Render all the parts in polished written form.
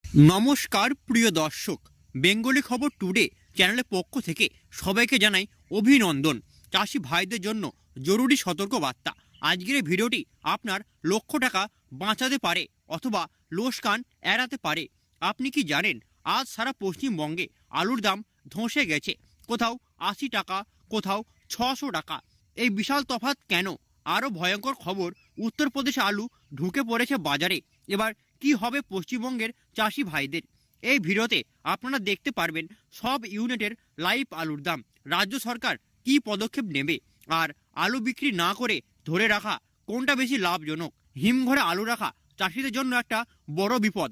নমস্কার প্রিয় দর্শক, বেঙ্গলি খবর টুডে চ্যানেলের পক্ষ থেকে সবাইকে জানাই অভিনন্দন। চাষি ভাইদের জন্য জরুরি সতর্কবার্তা। আজকের এই ভিডিওটি আপনার লক্ষ টাকা বাঁচাতে পারে অথবা লোকসান এড়াতে পারে। আপনি কি জানেন আজ সারা পশ্চিমবঙ্গে আলুর দাম ধসে গেছে, কোথাও ৮০ টাকা, কোথাও ৬০০ টাকা। এই বিশাল তফাৎ কেন? আরও ভয়ঙ্কর খবর, উত্তরপ্রদেশে আলু ঢুকে পড়েছে বাজারে। এবার কি হবে পশ্চিমবঙ্গের চাষি ভাইদের? এই ভিডিওতে আপনারা দেখতে পারবেন সব ইউনিটের লাইভ আলুর দাম, রাজ্য সরকার কি পদক্ষেপ নেবে, আর আলু বিক্রি না করে ধরে রাখা কোনটা বেশি লাভজনক। হিমঘরে আলু রাখা চাষিদের জন্য একটা বড় বিপদ।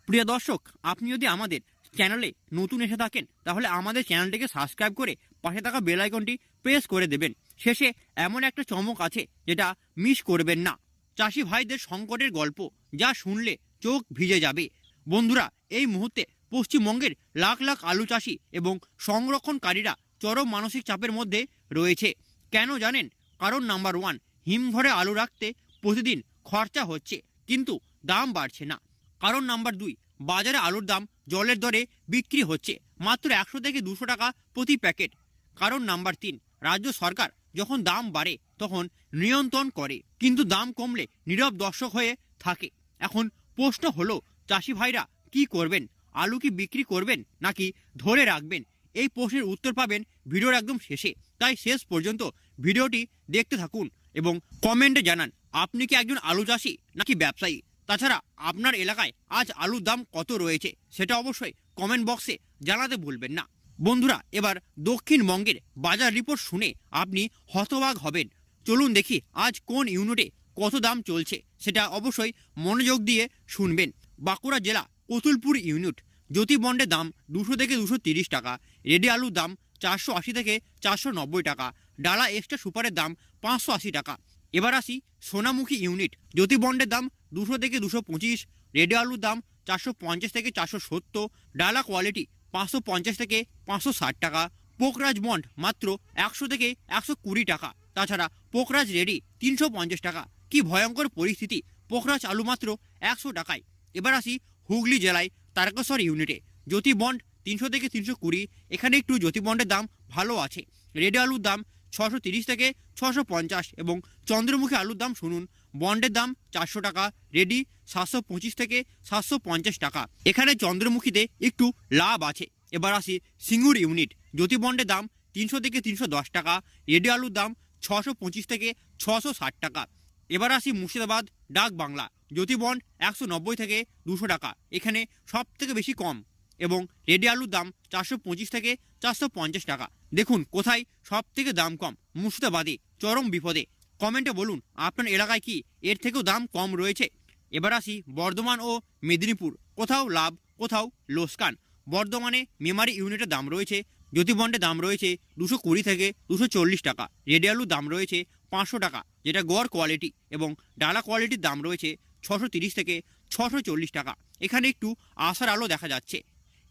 প্রিয় দর্শক, আপনি যদি আমাদের চ্যানেলে নতুন এসে থাকেন তাহলে আমাদের চ্যানেলটিকে সাবস্ক্রাইব করে পাশে থাকা বেল আইকনটি প্রেস করে দেবেন। শেষে এমন একটা চমক আছে যেটা মিস করবেন না। চাষি ভাইদের সংকটের গল্প যা শুনলে চোখ ভিজে যাবে। বন্ধুরা, এই মুহূর্তে পশ্চিমবঙ্গের লাখ লাখ আলু চাষি এবং সংরক্ষণকারীরা চরম মানসিক চাপের মধ্যে রয়েছে। কেন জানেন? কারণ নাম্বার 1, হিমঘরে আলু রাখতে প্রতিদিন খরচা হচ্ছে কিন্তু দাম বাড়ছে না। কারণ নাম্বার 2, বাজারে আলুর দাম জলের দরে বিক্রি হচ্ছে মাত্র 100 থেকে 200 টাকা প্রতি প্যাকেট। কারণ নাম্বার 3, রাজ্য সরকার যখন দাম বাড়ে তখন নিয়ন্ত্রণ করে কিন্তু দাম কমলে নীরব দর্শক হয়ে থাকে। এখন প্রশ্ন হলো, চাষি ভাইরা কি করবেন? আলু কি বিক্রি করবেন নাকি ধরে রাখবেন? এই প্রশ্নের উত্তর পাবেন ভিডিওর একদম শেষে, তাই শেষ পর্যন্ত ভিডিওটি দেখতে থাকুন এবং কমেন্টে জানান আপনি কি একজন আলু চাষি নাকি ব্যবসায়ী। তাছাড়া আপনার এলাকায় আজ আলুর দাম কত রয়েছে সেটা অবশ্যই কমেন্ট বক্সে জানাতে ভুলবেন না। বন্ধুরা, এবার দক্ষিণবঙ্গের বাজার রিপোর্ট শুনে আপনি হতবাক হবেন। চলুন দেখি আজ কোন ইউনিটে কত দাম চলছে, সেটা অবশ্যই মনোযোগ দিয়ে শুনবেন। বাঁকুড়া জেলা কতুলপুর ইউনিট জ্যোতি বন্ডের দাম 200 থেকে 230 টাকা, রেডি আলুর দাম 480 থেকে 490 টাকা, ডালা এক্সট্রা সুপারের দাম 580 টাকা। এবার আসি সোনামুখী ইউনিট জ্যোতি বন্ডের দাম 200 থেকে 225, রেডি আলুর দাম 450 থেকে 470, ডালা কোয়ালিটি 550 থেকে 560 টাকা, পোকরাজ বন্ড মাত্র 100 থেকে 120 টাকা। তাছাড়া পোকরাজ রেডি 350 টাকা। কি ভয়ঙ্কর পরিস্থিতি! পোকরাজ আলু মাত্র 100 টাকায়। এবার আসি হুগলি জেলায় তারকেশ্বর ইউনিটে জ্যোতি বন্ড 300 থেকে 320। এখানে একটু জ্যোতি বন্ডের দাম ভালো আছে। রেডি আলুর দাম 630 থেকে 650 এবং চন্দ্রমুখী আলুর দাম শুনুন। বন্ডের দাম 400 টাকা, রেডি 725 থেকে 750 টাকা। এখানে চন্দ্রমুখীতে একটু লাভ আছে। এবার আসি সিঙ্গুর ইউনিট জ্যোতি বন্ডের দাম 300 থেকে 310 টাকা, রেডি আলুর দাম 625 থেকে 660 টাকা। এবার আসি মুর্শিদাবাদ ডাক বাংলা জ্যোতি বন্ড 190 থেকে 200 টাকা। এখানে সব থেকে বেশি কম এবং রেডি আলুর দাম 425 থেকে 450 টাকা। দেখুন কোথায় সব থেকে দাম কম। মুর্শিদাবাদে চরম বিপদে। কমেন্টে বলুন আপনার এলাকায় কি এর থেকেও দাম কম রয়েছে। এবার আসি বর্ধমান ও মেদিনীপুর, কোথাও লাভ কোথাও লোকসান। বর্ধমানে মেমারি ইউনিটের দাম রয়েছে জ্যোতি বন্ডের দাম রয়েছে 220 থেকে 240 টাকা, রেডি আলুর দাম রয়েছে 500 টাকা যেটা গড় কোয়ালিটি, এবং ডালা কোয়ালিটির দাম রয়েছে 630 থেকে 640 টাকা। এখানে একটু আশার আলো দেখা যাচ্ছে।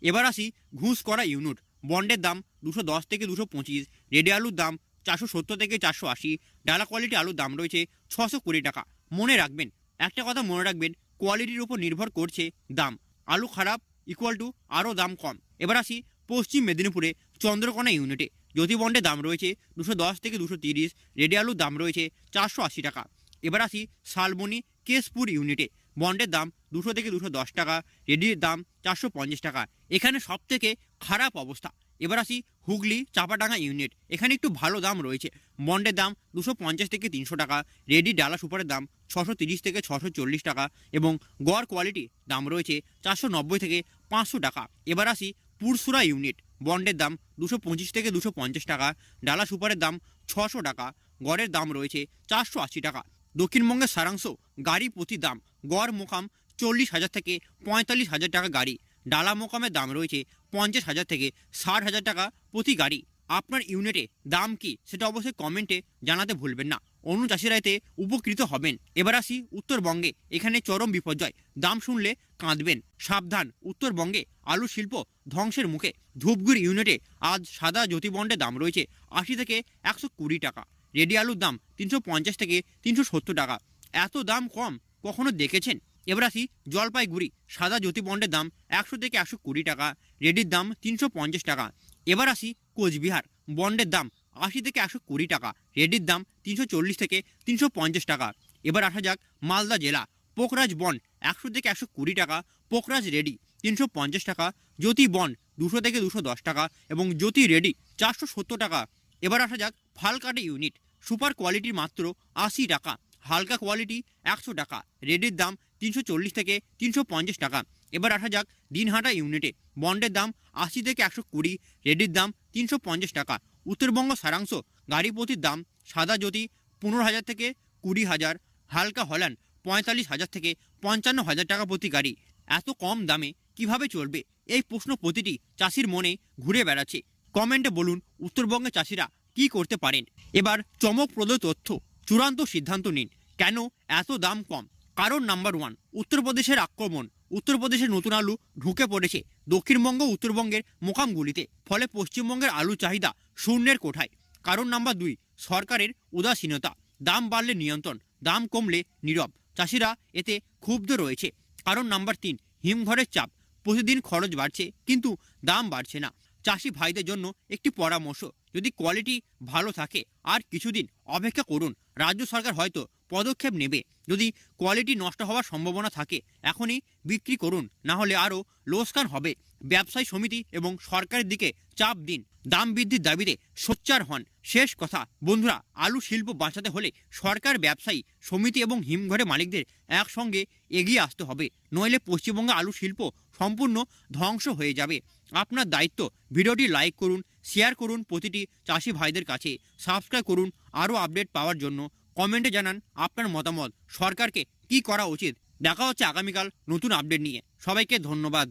এবার আসি ঘুষ করা ইউনিট বন্ডের দাম 210 থেকে 225, রেডি আলুর দাম 470 থেকে 480, ডালা কোয়ালিটি আলুর দাম রয়েছে 620 টাকা। মনে রাখবেন, একটা কথা মনে রাখবেন, কোয়ালিটির উপর নির্ভর করছে দাম। আলু খারাপ ইকুয়াল টু আরও দাম কম। এবার আসি পশ্চিম মেদিনীপুরে চন্দ্রকোনা ইউনিটে জ্যোতি বন্ডের দাম রয়েছে 210 থেকে 230, রেডি আলুর দাম রয়েছে 480 টাকা। এবার আসি শালবনী কেশপুর ইউনিটে বন্ডের দাম 200 থেকে 210 টাকা, রেডির দাম 450 টাকা। এখানে সব থেকে খারাপ অবস্থা। এবার আসি হুগলি চাপাডাঙ্গা ইউনিট, এখানে একটু ভালো দাম রয়েছে। বন্ডের দাম 250 থেকে 300 টাকা, রেডি ডালা সুপারের দাম 630 থেকে 640 টাকা এবং গড় কোয়ালিটি দাম রয়েছে 490 থেকে 500 টাকা। এবার আসি পুরসুরা ইউনিট বন্ডের দাম 225 থেকে 250 টাকা, ডালা সুপারের দাম 600 টাকা, গড়ের দাম রয়েছে 480 টাকা। দক্ষিণবঙ্গের সারাংশ, গাড়ি প্রতি দাম গড় মোকাম 40,000 থেকে 45,000 টাকা গাড়ি, ডালা মোকামের দাম রয়েছে 50,000 থেকে 60,000 টাকা প্রতি গাড়ি। আপনার ইউনিটে দাম কি সেটা অবশ্যই কমেন্টে জানাতে ভুলবেন না, অন্য চাষিরা এতে উপকৃত হবেন। এবার আসি উত্তরবঙ্গে, এখানে চরম বিপর্যয়। দাম শুনলে কাঁদবেন, সাবধান। উত্তরবঙ্গে আলু শিল্প ধ্বংসের মুখে। ধূপগুড়ি ইউনিটে আজ সাদা জ্যোতি বন্ডের দাম রয়েছে 80 থেকে 120 টাকা, রেডি আলুর দাম 350 থেকে 370 টাকা। এত দাম কম কখনো দেখেছেন? এবার আসি জলপাইগুড়ি সাদা জ্যোতি বন্ডের দাম 100 থেকে 120 টাকা, রেডির দাম 350 টাকা। এবার আসি কোচবিহার বন্ডের দাম 80 থেকে 120 টাকা, রেডির দাম 340 থেকে 350 টাকা। এবার আসা যাক মালদা জেলা পোকরাজ বন্ড 100 থেকে 120 টাকা, পোকরাজ রেডি 350 টাকা, জ্যোতি বন্ড 200 থেকে 210 টাকা এবং জ্যোতি রেডি 470 টাকা। এবার আসা যাক ফালকাটে ইউনিট সুপার কোয়ালিটির মাত্র 80 টাকা, হালকা কোয়ালিটি 100 টাকা, রেডির দাম 340 থেকে 350 টাকা। এবার আসা যাক দিনহাটা ইউনিটে বন্ডের দাম 80 থেকে 120, রেডির দাম 350 টাকা। উত্তরবঙ্গ সারাংশ গাড়ি প্রতির দাম সাদা জ্যোতি 15,000 থেকে 20,000, হালকা হল্যান্ড 45,000 থেকে 55,000 টাকা প্রতি গাড়ি। এত কম দামে কিভাবে চলবে এই প্রশ্ন প্রতিটি চাষির মনে ঘুরে বেড়াচ্ছে। কমেন্টে বলুন উত্তরবঙ্গের চাষিরা কি করতে পারেন। এবার চমকপ্রদ তথ্য, চূড়ান্ত সিদ্ধান্ত নিন কেন এত দাম কম। কারণ নাম্বার 1, উত্তরপ্রদেশের আক্রমণ। উত্তরপ্রদেশের নতুন আলু ঢুকে পড়েছে দক্ষিণবঙ্গ উত্তরবঙ্গের মোকামগুলিতে, ফলে পশ্চিমবঙ্গের আলু চাহিদা শূন্যের কোঠায়। কারণ নাম্বার 2, সরকারের উদাসীনতা। দাম বাড়লে নিয়ন্ত্রণ, দাম কমলে নীরব, চাষিরা এতে ক্ষুব্ধ রয়েছে। কারণ নাম্বার 3, হিমঘরের চাপ। প্রতিদিন খরচ বাড়ছে কিন্তু দাম বাড়ছে না। চাষি ভাইদের জন্য একটি পরামর্শ, যদি কোয়ালিটি ভালো থাকে আর কিছুদিন অপেক্ষা করুন, রাজ্য সরকার হয়তো পদক্ষেপ নেবে। যদি কোয়ালিটি নষ্ট হওয়ার সম্ভাবনা থাকে এখনই বিক্রি করুন, না হলে আরও লোকসান হবে। ব্যবসায়ী সমিতি এবং সরকারের দিকে চাপ দিন, দাম বৃদ্ধির দাবিতে সোচ্চার হন। শেষ কথা বন্ধুরা, আলু শিল্প বাঁচাতে হলে সরকার, ব্যবসায়ী সমিতি এবং হিমঘরে মালিকদের একসঙ্গে এগিয়ে আসতে হবে, নইলে পশ্চিমবঙ্গে আলু শিল্প সম্পূর্ণ ধ্বংস হয়ে যাবে। আপনার দায়িত্ব, ভিডিওটি লাইক করুন, শেয়ার করুন প্রতিটি চাষি ভাইদের কাছে, সাবস্ক্রাইব করুন আরও আপডেট পাওয়ার জন্য। কমেন্টে জানান আপনার মতামত, সরকারকে কি করা উচিত। দেখা হচ্ছে আগামীকাল নতুন আপডেট নিয়ে। সবাইকে ধন্যবাদ।